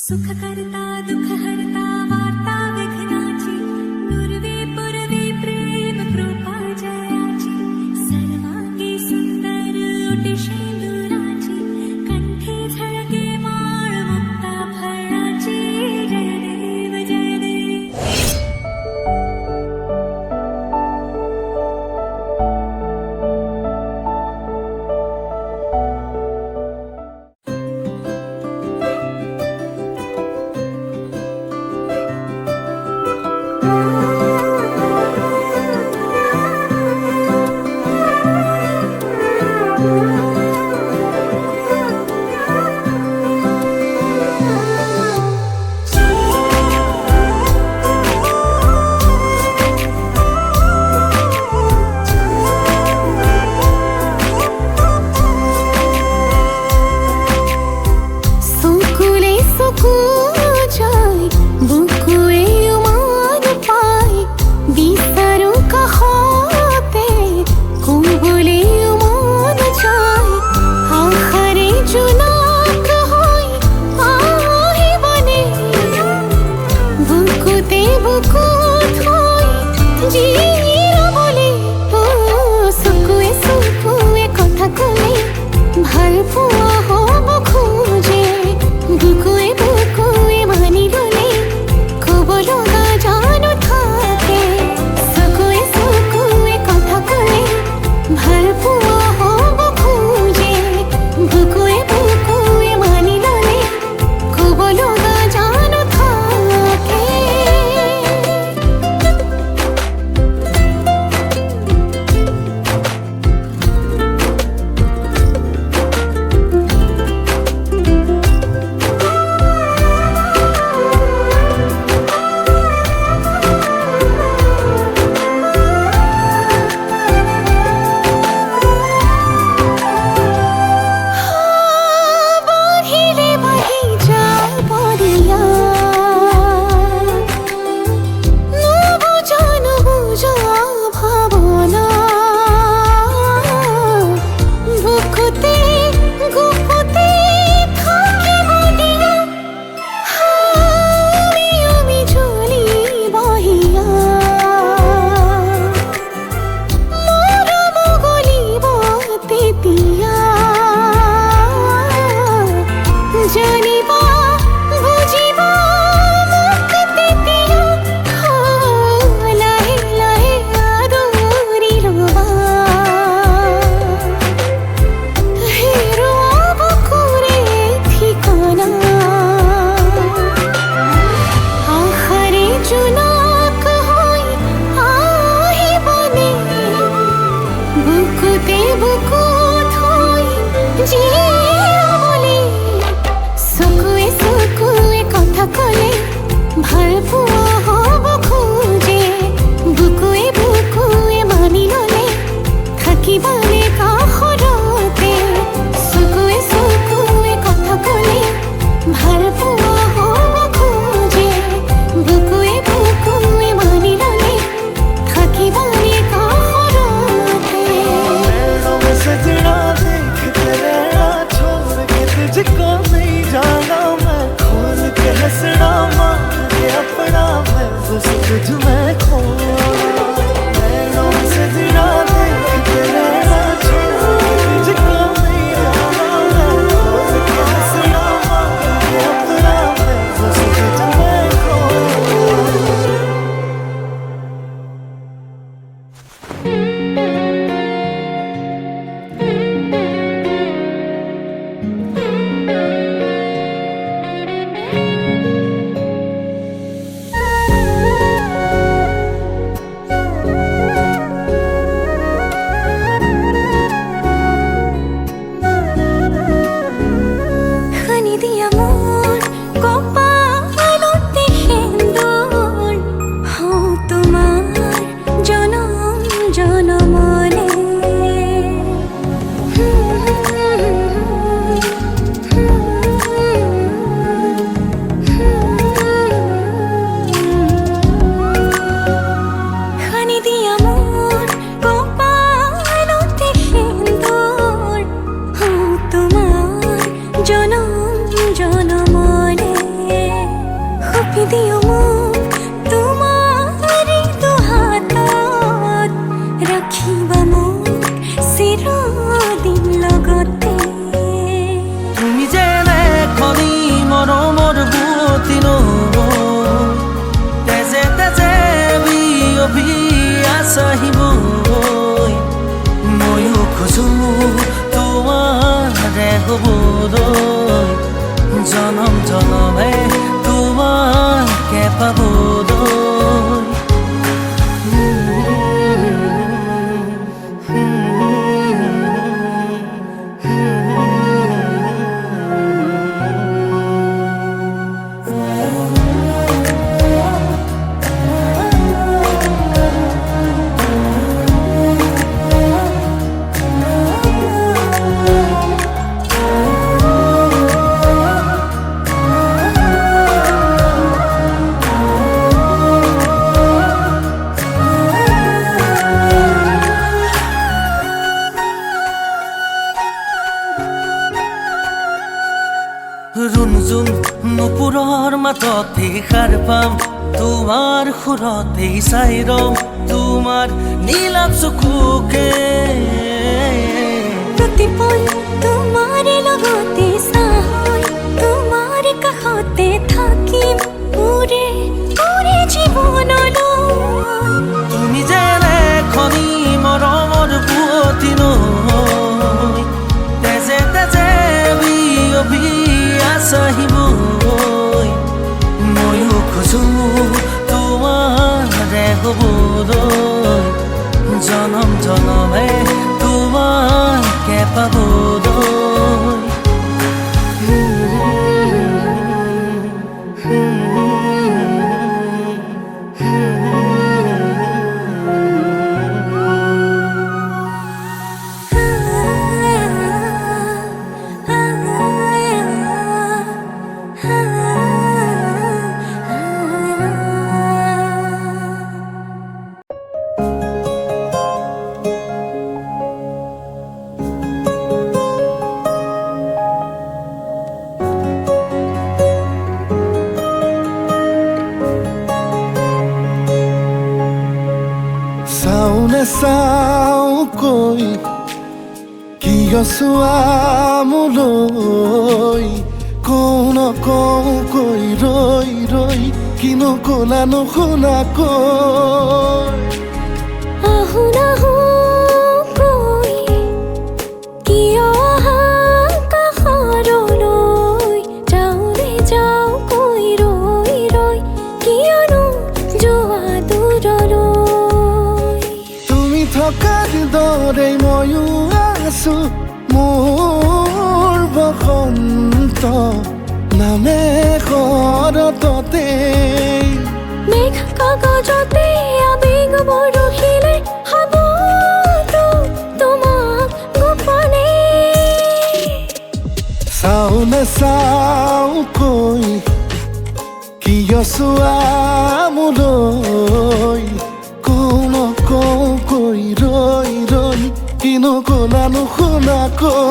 सुख करता दुख हरता वार्ता विघ्नाची पूर्वे पूर्वे प्रेम कृपा जयाची सर्वांगी सुंदर ओटी शेंदुराची कंठी झळके माळ मुक्ता फळाची जय देव जय देव। হ'বলৈ জনম জনমে তোমাকে পাবলৈ ৰুণজুন নুপুৰৰ মাততে সাৰ পাম তোমাৰ সুৰতে চাই ৰম তোমাৰ নীলাভ চকুকে प्रतिपल तुम्हारे लगते साहय तुम्हारे कहते থাকিম पूरे पूरे জীবনলৈ তুমি যেনে খনি মৰমৰ পুৱতি নৈ তেজে তেজে বিয়পি আছাহিবৈ ময়ো খোজো তোমাৰে হ'বলৈ জনম জনমে তোমাকে পাবলৈ চাওঁকৈ কিয় চোৱা মোলৈ কওঁ নকওঁকৈ ৰৈ ৰৈ কিনো ক'লা নুশুনাকৈ আহো নাহো কৈ কিয় আহা কাষৰলৈ যাওঁৰে যাওঁ কৈ ৰৈ ৰৈ কিয়নো যোৱা দূৰলৈ তুমি থকাৰ দৰে ময়ো আছো মোৰ বসন্ত নামে শৰততে মেঘ কাগজতে আবেগ বৰষিলে হাবতো তোমাক গোপনে চাওঁ নেচাওঁকৈ কিয় চোৱা মোলৈ কওঁ নকওঁকৈ ৰৈ ৰৈ কিনো ক'লা নুশুনাকৈ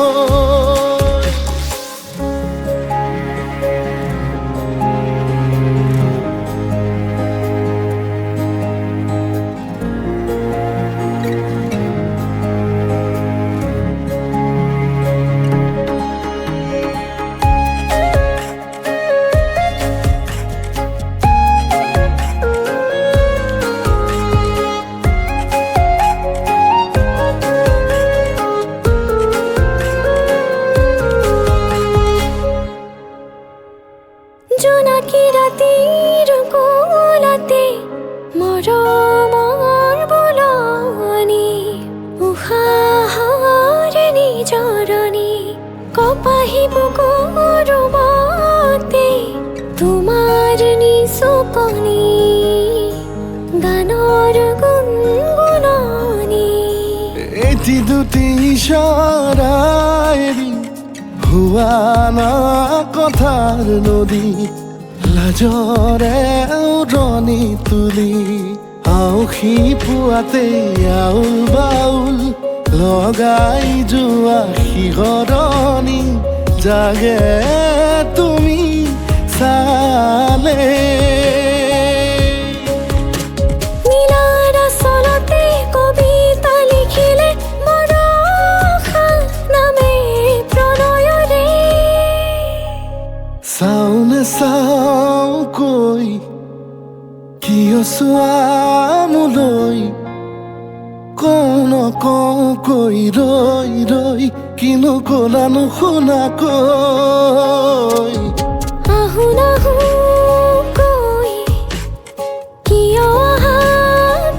জোনাকী ৰাতিৰ কোলাতে মৰমৰ বোলনি উশাহৰে নিজৰণি কপাহী বুকুৰ মতে তোমাৰ নিচুকনি গানৰ গুণগুণনি এটি দুটি ইশাৰায়েদি হোৱা না কথাৰ নদী লাজৰে উৰণি তুলি আউসী পুৱাতে আউল বাউল লগাই যোৱা শিহৰণি জাগে তুমি চালে নীলাৰ আচলতে কবিতা লিখিলে বৰষা নামে প্ৰণয়ৰে চাওঁ নেচাওঁকৈ কিয় চোৱা মোলৈ কওঁ নকওঁকৈ ৰৈ ৰৈ কিনো ক'লা নুশুনাকৈ আহো নাহো কৈ কিয় অহা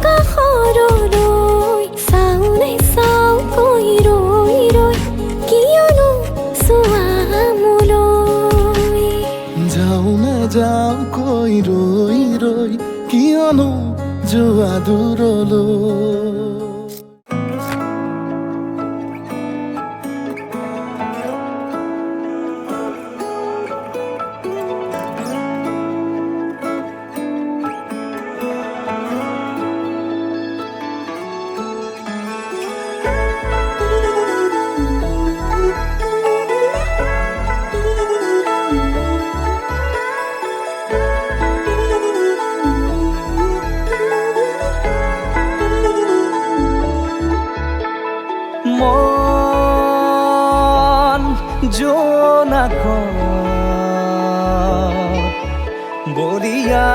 কাষৰলৈ চাওনে চাও কৈ ৰৈ ৰৈ কিয়নো চোৱা মোলৈ যাওঁ নাযাওঁ কৈ ৰৈ ৰৈ কিয়নো যোৱা দূৰলৈ মন জোনাকত বলিয়া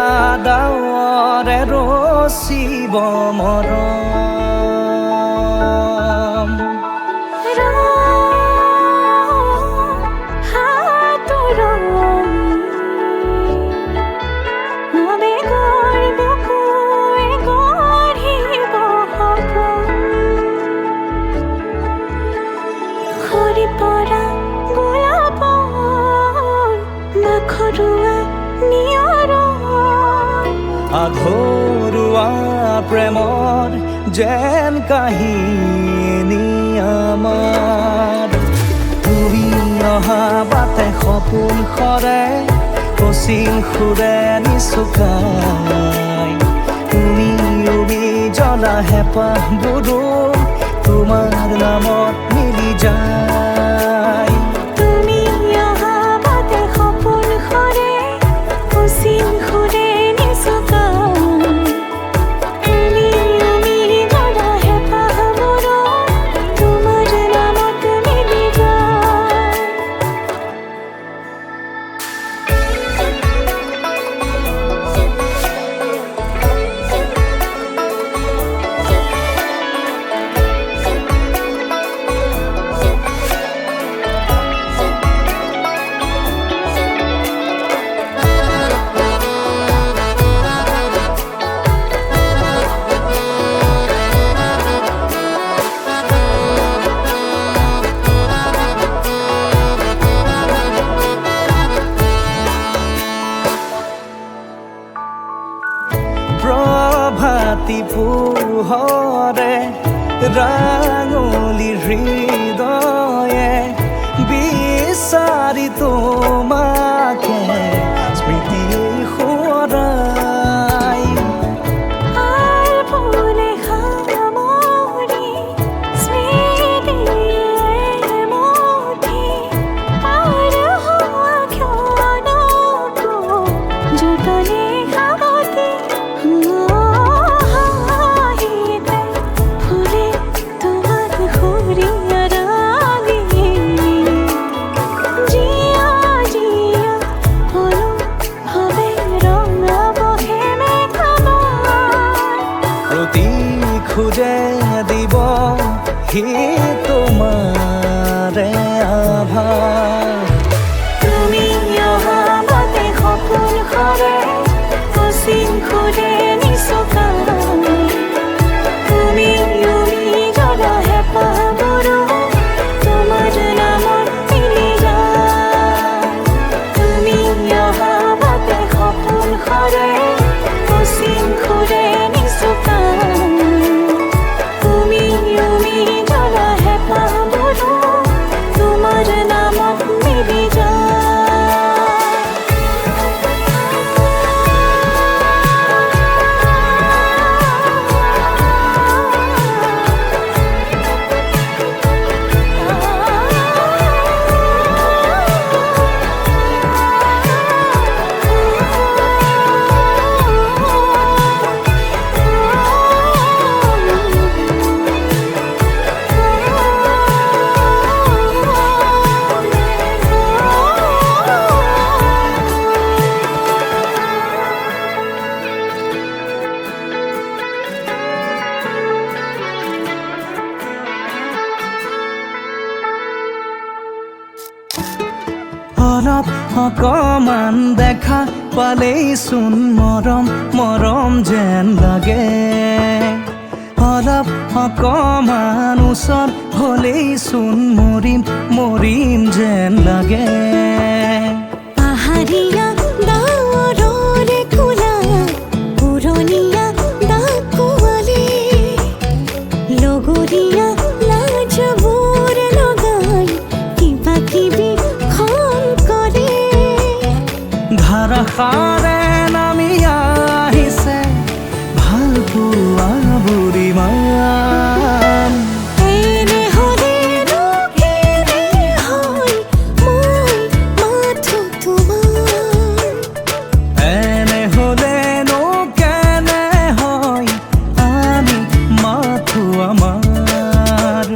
ডাৱৰে ৰচিব মৰম আধৰুৱা প্ৰেমৰ যেন কাহিনী আমাৰ তুমি অহা বাটে সপোন সৰে কচিং সুৰে নিচুকাই তুমি উবি জ্বলা হেঁপাহবোৰো তোমাৰ নামত মিলি যায় তুমি অহা বাটে সপোন সৰে কচিং সুৰে প্ৰভাতী পোহৰে ৰাঙলী হৃদয়ে বিচাৰি তোমাকে স্মৃতি সোঁৱৰাই খুঁজে দিব সি তোমাৰে আভাস তুমি অহা বাটে সপোন সৰে কচিং সুৰে নিচুকাই তুমি উৰি জ্বলা হেঁপাহবোৰো তোমাৰ নামত মিলি যায় তুমি অহা বাটে সপোন সৰে কচিং সুৰে নিচুকাই তুমি জ্বলা অকমান দেখা পালেই চোন মৰম মৰম যেন লাগে অলপ অকমান ওচৰ হ'লেই চোন মৰিম মৰিম যেন লাগে পাহাৰীয়া ডাৱৰৰে কোলা পুৰণীয়া ডাকুৱালে লগৰীয়া লাজবোৰ লগাই কিবা কিবি খন কৰে ধাৰাসাৰে নামি আহিছে ভাল পোৱা বুঢ়ীমান এনে হ'লেনো কেনে হয় মই মাথো তোমাৰ এনে হ'লেনো কেনে হয় আমি মাথো আমাৰ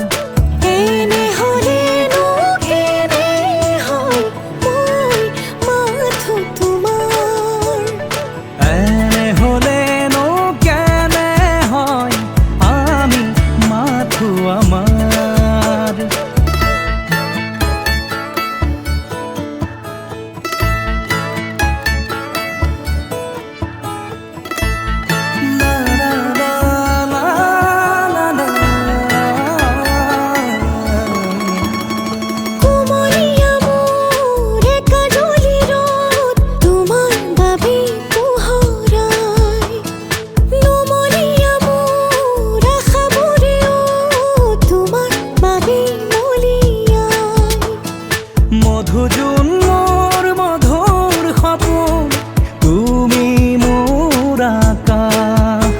এনে হ'লেনো কেনে হয় মই মাথো তোমাৰ এনে হ'লেনো কেনে হয় আমি মাথো আমাৰ La la la la la la. কুমলীয়া মোৰ কাজলি ৰদ তোমাৰ বাবে পোহৰাই নুমলীয়া মোৰ আশাবোৰেও তোমাৰ বাবে মলিয়াই মধুজোন মোৰ মধুৰ সপোন তুমি মোৰ আকাশ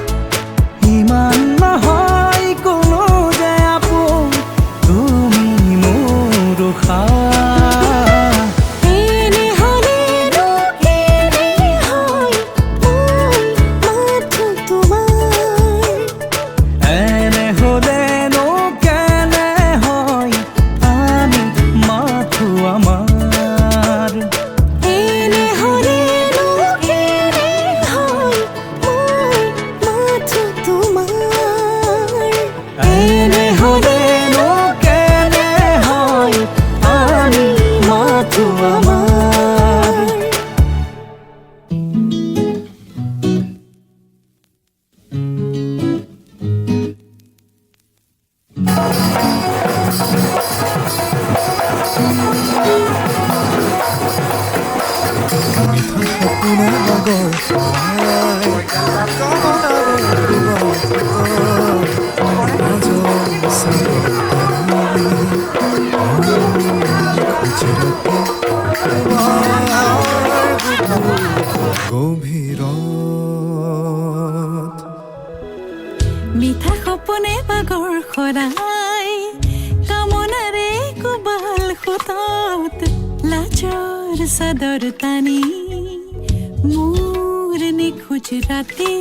ইমান নহয় কোনো যে আপোন তুমি মোৰ উশাহ এনে হ'লেনো কেনে হয় মই মাথো তোমাৰ এনে হ'লেনো কেনে হয় আমি মাথো আমাৰ এনে হ'লেনো কেনে হয় মই মাথো তোমাৰ এনে হ'লেনো কেনে হয় আমি মাথো আমাৰ সপোনে লগৰ গভীৰত মিঠা সপোনে বাগৰ খৰাই কামনাৰে কোবাল খুতত লাজৰ চাদৰ টানি মোৰ নিখোজ ৰাতি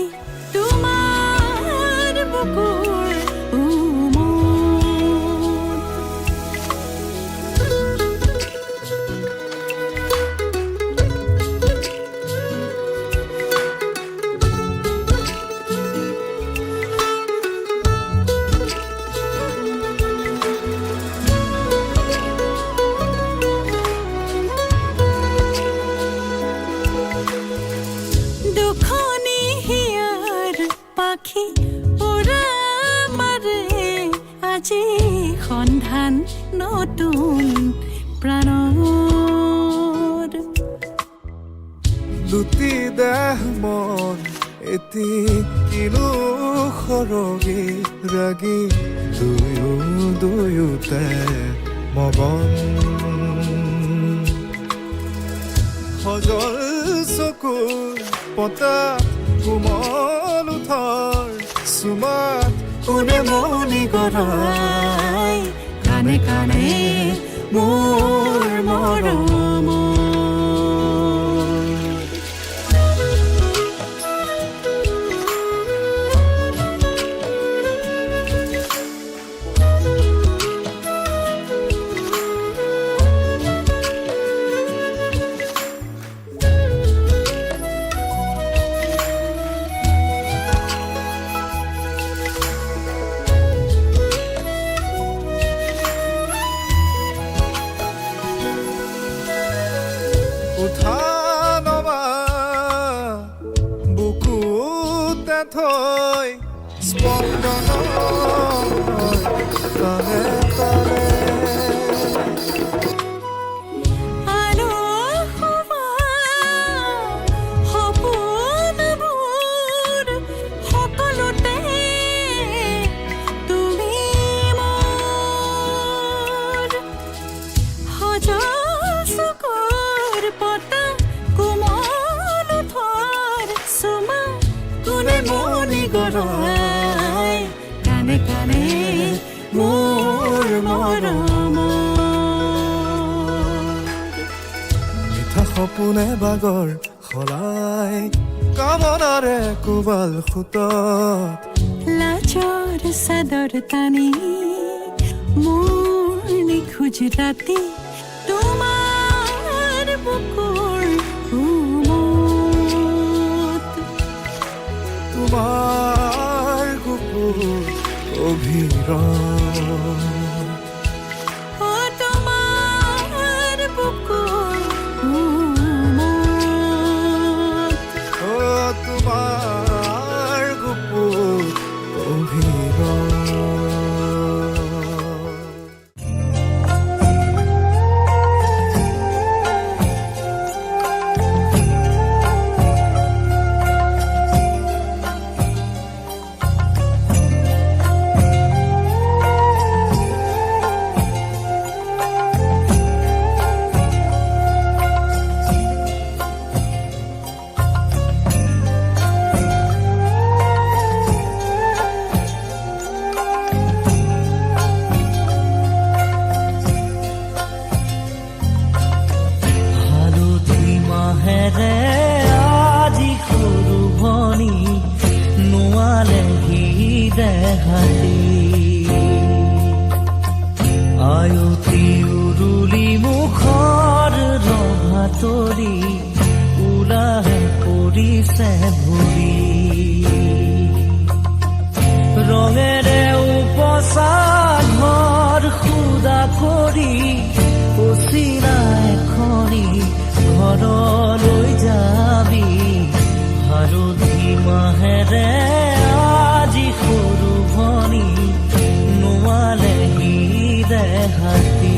তোমাৰ বুকুৰ দুখনি হিয়াৰ পাখি উৰা মাৰে আজি সন্ধান নতুন প্ৰাণৰ দুটি দেহ মন এটি কিনো সৰগী ৰাগী দুয়োতে মগন সজল চকুৰ পতা কোমল উঠৰ চুমাত কোনে মনি গৰাই কাণে কাণে মোৰ মৰম থৈ স্পন্দন তলে তলে আৰু সপোনবোৰ সকলোতে তুমি মোৰ সজল চকুৰ পতা কোমল ওঠৰ চুমা কোনে মনি গৰাই কানে কানে মোৰ মৰম মিঠা সপোনে বাগৰ সলাই কামনাৰে কোবাল খুতত লাজৰ চাদৰ টানি মোৰ নিখোজ ৰাতি তোমাৰ বুকুৰ উমত তোমাৰ কুকুৰ অভিৰত অ তোমাৰ বুকুৰ উমত তোমাৰ কুকুৰ অভিৰত হালধি মাহেৰে আজি সৰু ভনী নোৱালেহি দেহাতি আয়তি উৰুলি মুখৰ ৰভা তৰি ওলাই পৰিছে ভৰি ৰঙেৰে উপচা ঘৰ সুদা কৰি পচিৰা এখনি ঘৰলৈ যাবি হালধি মাহেৰে আজি সৰু ভনী নোৱালেহি দেহাতি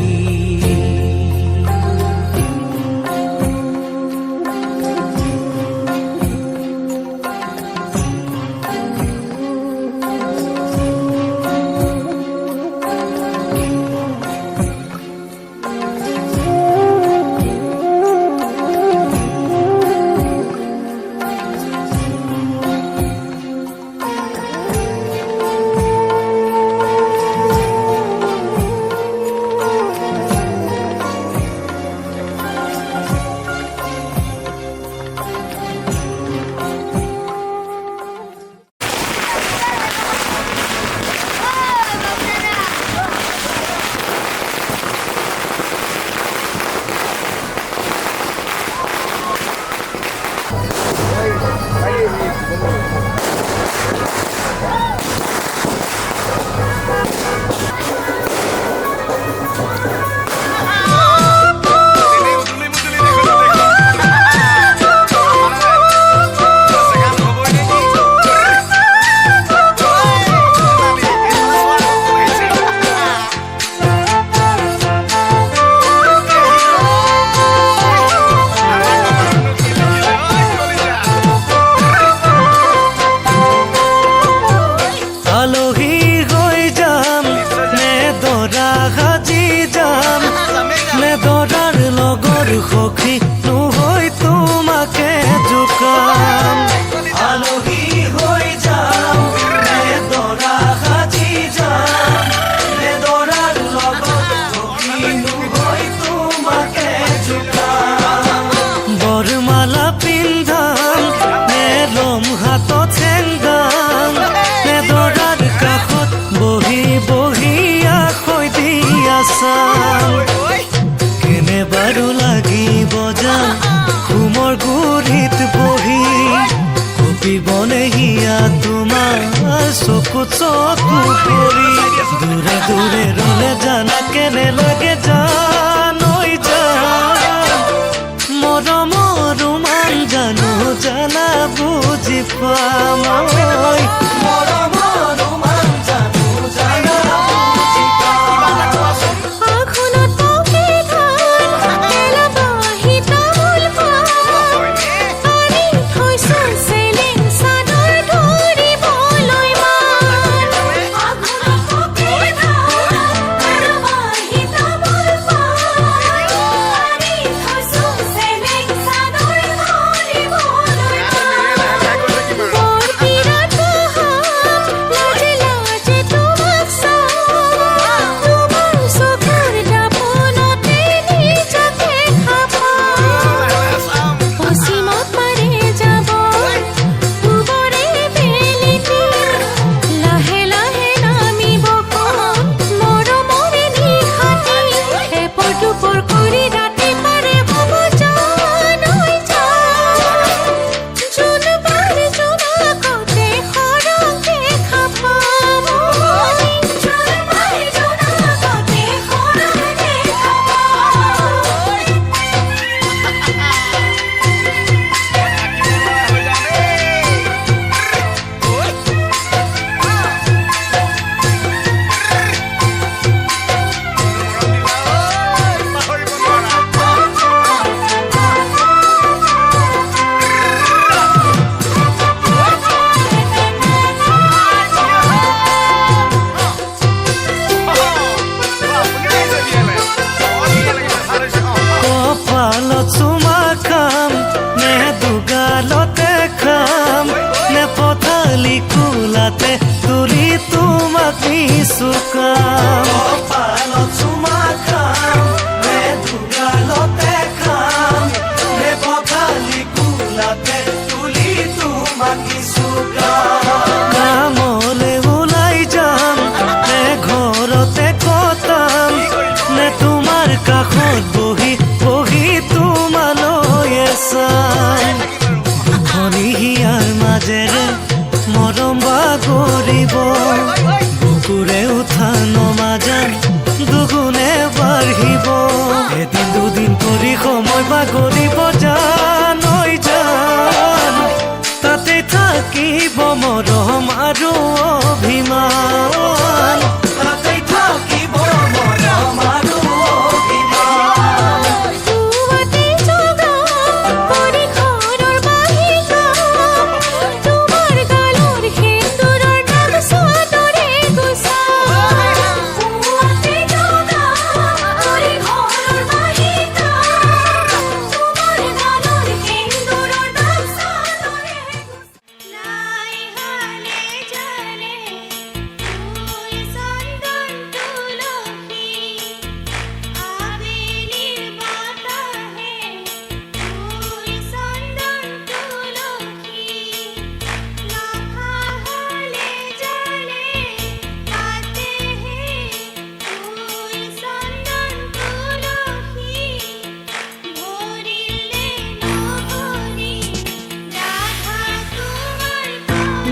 সখী নহৈ তোমাকে জোকাম আলহী হৈ যাম নে দৰা সাজি যাম নে দৰাৰ লগত সখী নহৈ তোমাকে জোকাম বৰমালা পিন্ধাম নে লম হাতত চেংগাম নে দৰাৰ কাষত বহি বহি আখৈ দি আছাম বাৰু লাগিব যাম ঘুমৰ গুৰিত বহি কপিবনে হিয়া তোমাৰ চকুত চকু পৰি দূৰে দূৰে ৰলে জানা কেনে লাগে জানৈ জান মৰমৰ মান জানো জানা বুজি বুজি পাম মৰমৰ ৰোমান জানো জানা বুজি পাম আখনত পকে ধান তেলবাহি তামোল পাণ আনি থৈছো চেলেং চাদৰ ধৰিবলৈ মান আখনত পকে ধান তেলবাহি তামোল পাণ আনি থৈছো চেলেং চাদৰ ধৰিবলৈ মান বৰ বিৰাট হাত লাজে লাজে তোমাক চাওঁ তোমাৰ চকুৰ দাপোনতে নিজকে খাপাওঁ পশ্চিমত মাৰে যাব পূবৰে বেলিটি লাহে লাহে নামিব কোন মৰমৰে নিশাটি এপৰ দুপৰ কৰি ৰাতি পাৰে হ'ব জান হৈ যায় জোন পাৰে জোনাকতে সৰহকে খাপাম জোন পাৰে জোনাকতে সৰহকে খাপাম কপালত চুমা খাম নে দুগালতে খাম নে পথালি কোলাতে তুলি তোমাক নিচুকাম কপালত চুমা খাম নে দুগালতে খাম নে পথালি কোলাতে তুলি তোমাক নিচুকাম কামলে ওলাই যাম নে ঘৰতে কটাম নে তোমাৰ কাষত বহি বহি তোমালৈ চাম ধনী হিয়াৰ মাজেৰে মৰম বাগৰিব বুকুৰে উঠা নমাজান দুগুণে বাঢ়িব এদিন দুদিন কৰি সময় বাগৰিব জানৈ জান তাতে থাকিব মৰম আৰু অভিমান তাতে থাকিব মৰম আৰু অভিমান পুৱাতে জগা কৰি ঘৰৰ বাহিৰা তোমাৰ গালৰ সেন্দুৰৰ নাম চাদৰে গুচা পুৱাতে জগা কৰি ঘৰৰ বাহিৰা তোমাৰ গালৰ সেন্দুৰৰ নাম চাদৰে গুচা লাই হালে জানে ফুল চন্দন তুলসী আবেলিৰ বাতাহে ফুল চন্দন তুলসী লাখা হালে জানে তাতেহে ফুল চন্দন তুলসী ভৰিলে নহৰি ৰাধা তোমাৰ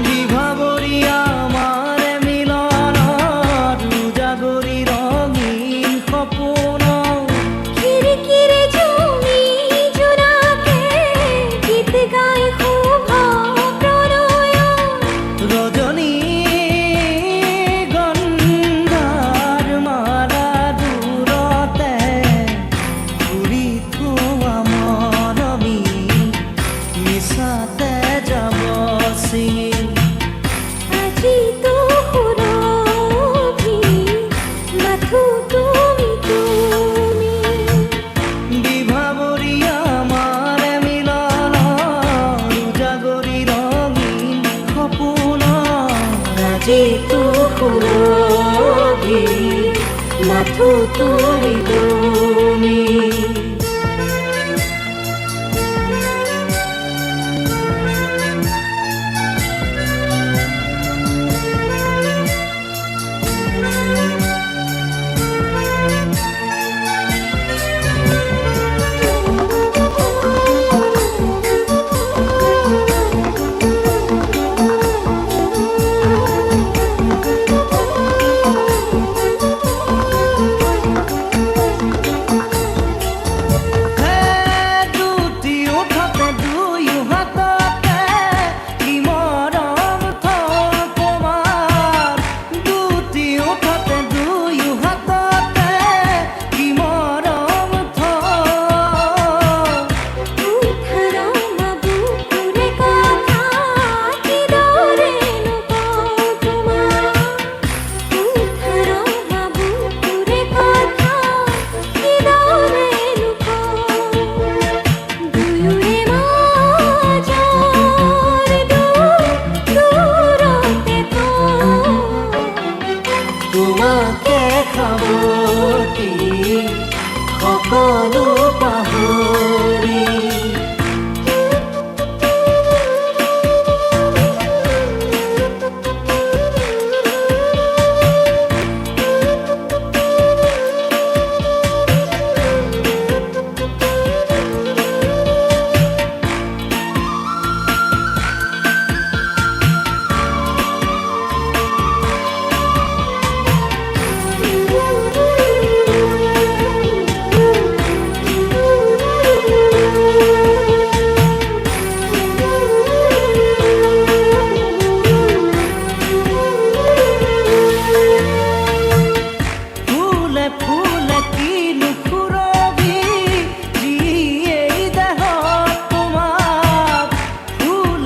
বিভাবৰী আমাৰ মিলনত উজাগৰি ৰঙীন সপোন খিৰিকিৰে ঝুমি জোনাকে গীত গাই শুভ প্ৰণয় ৰজনী গন্ধাৰ মালা দূৰতে ঘূৰি থোৱা মৰমী মিছাতে যাব ছিঙি আজি তো সুৰভি মাথো তুমি তুমি বিভাবৰী আমাৰ মিলনত উজাগৰি ৰঙীন সপোন আজিতো সুৰভি মাথো তুমি তুমি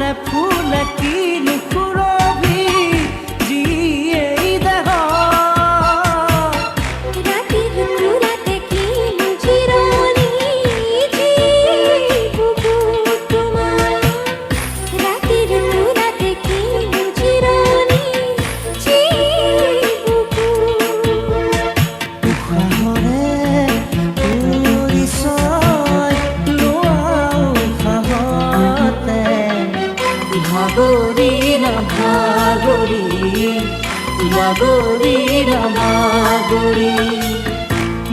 ফুলে ফুলে কিনো সুৰভি যিয়েই দেহ ৰাতেৰ ৰাতে কি জিৰনি জি বুকুৰ তোমাৰ ৰাতেৰ ৰাতে কি জিৰনি জি বুকুৰ উশাহৰে পৰিচয় লোৱা উশাহতে ভাগৰি নাভাগৰি ভাগৰি নাভাগৰি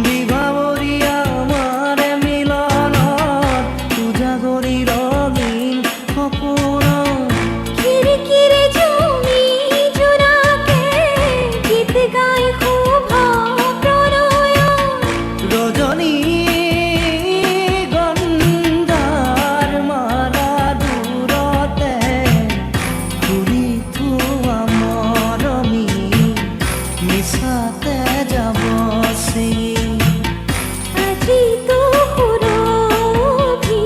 বিভাৱৰী আমাৰে মিলনত উজাগৰি ৰঙীন সপোনত খিৰিকিৰে জমি জোনাকে গীত গাই শোভা প্ৰণয় ৰজনী গংগাৰ মালা দূৰতে ঘূৰি থোৱা মৰমী মিছাতে যাব চিঙি আজি তো সুৰভি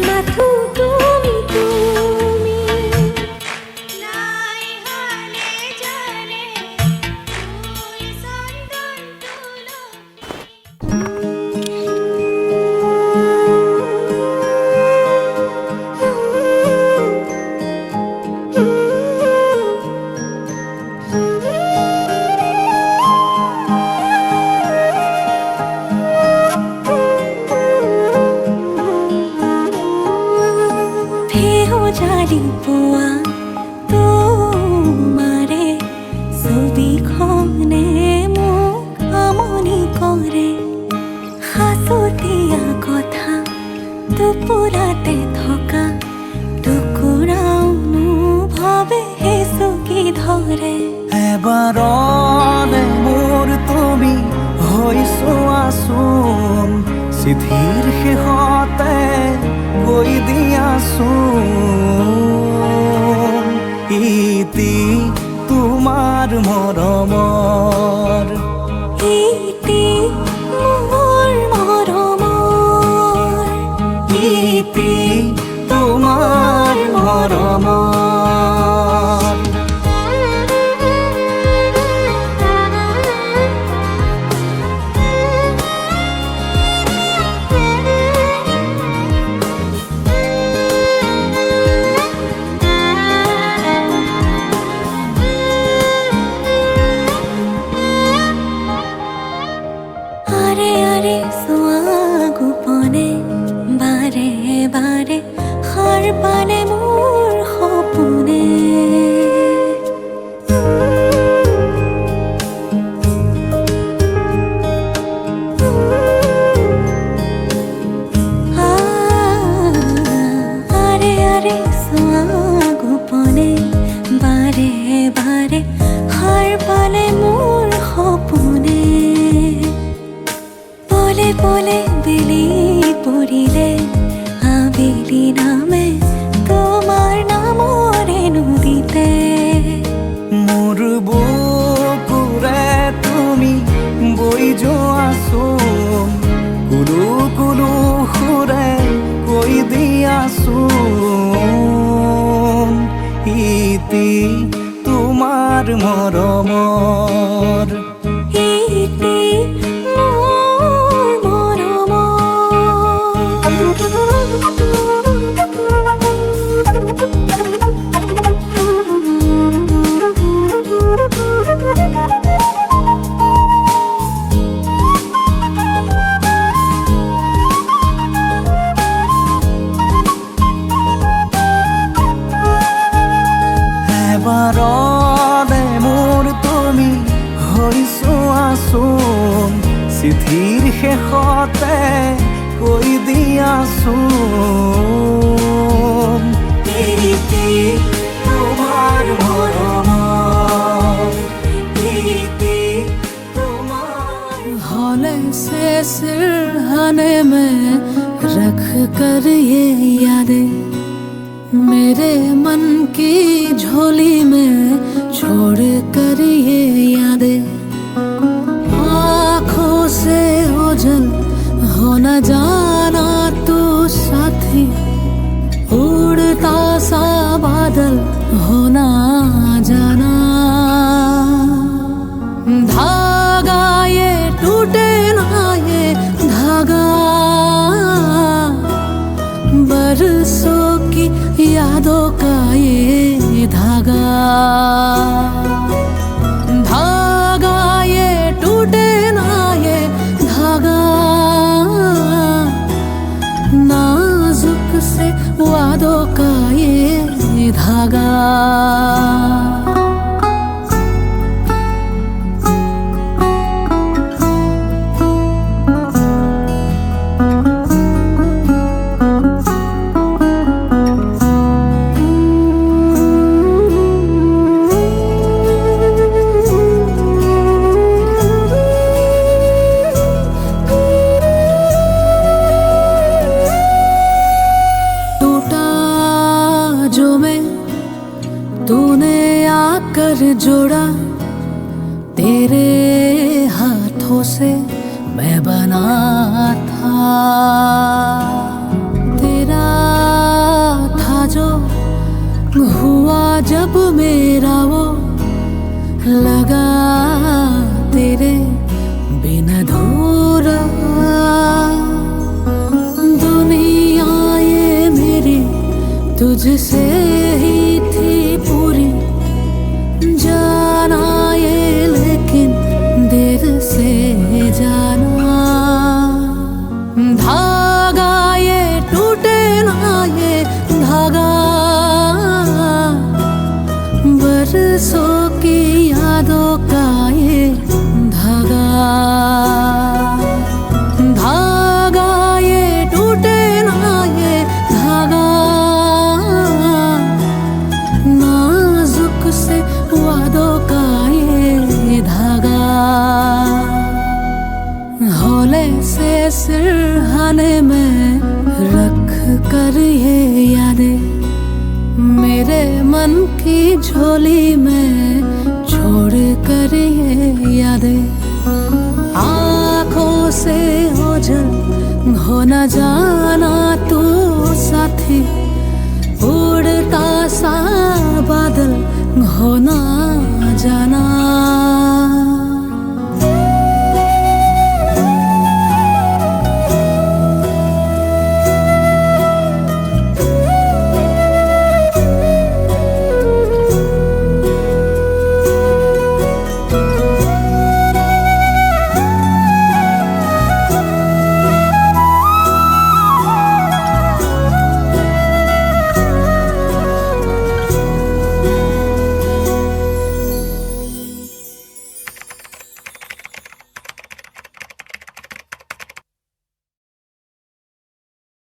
মাথো তুমি তুমি নাই হলে জানে তুই চন্দন জালি পোৱা তোমাৰে ছবিখনে মোক আমনি কৰে সাঁচতীয়া কথা টোপোলাতে থকা টুকুৰাও ভাবে চকী ধৰে এবাৰলে মোৰ তুমি হৈ চোৱাচোন চিঠিৰ শেষতে গৈ দিয়াচোন ইতি তোমাৰ মৰমৰ ইতি মোৰ মৰমৰ ইতি তোমাৰ মৰমৰ আৰে আৰে সোয়া গোপনে বাৰে বাৰে সাৰ পালে মোৰ সপোনে আৰে আৰে সোয়া গোপনে বাৰে বাৰে সাৰ পালে মোৰ সপোনে পলে পলে বেলি পৰিলে আবেলি নামে তোমাৰ নামৰে নদীতে মোৰ বুকুৰে তুমি বৈ যোৱাচোন কুলু কুলু সুৰে কৈ দিয়াচোন ইতি তোমাৰ মৰমৰ ইতি মোৰ এবাৰলে মোৰ তুমি হৈ চোৱাচোন চিঠিৰ শেষতে কৈ দিয়াচোন ইতি তোমাৰ মৰমৰ ইতি তোমাৰ हौले से सिरहाने में रख कर ये यादें मेरे मन की झोली में छोड़ कर ये यादें आँखों से ओझल हो न जाना तू साथी उड़ता सा बादल होना जाना। धागा ये टूटे ना ये धागा, बरसों की यादों का ये धागा। धागा ये टूटे ना ये धागा, नाजुक से वादों का ये धागा। तूने आकर जोड़ा, तेरे हाथों से मैं बना था। तेरा था जो हुआ जब मेरा वो, लगा तेरे बिन अधूरा। दुनिया ये मेरी तुझसे ही थी पूरी, जाना ये लेकिन देर से जाना। धागा ये टूटे ना ये धागा, बरसों की यादों का ये धागा। धागा ये टूटे ना ये धागा, नाजुक से वादों का ये धागा। हौले से सिरहाने में रख कर ये यादें, मेरे मन की झोली में छोड़ कर ये यादें। आँखों से ओझल हो न जाना तू साथी, उड़ता सा बादल होना जाना।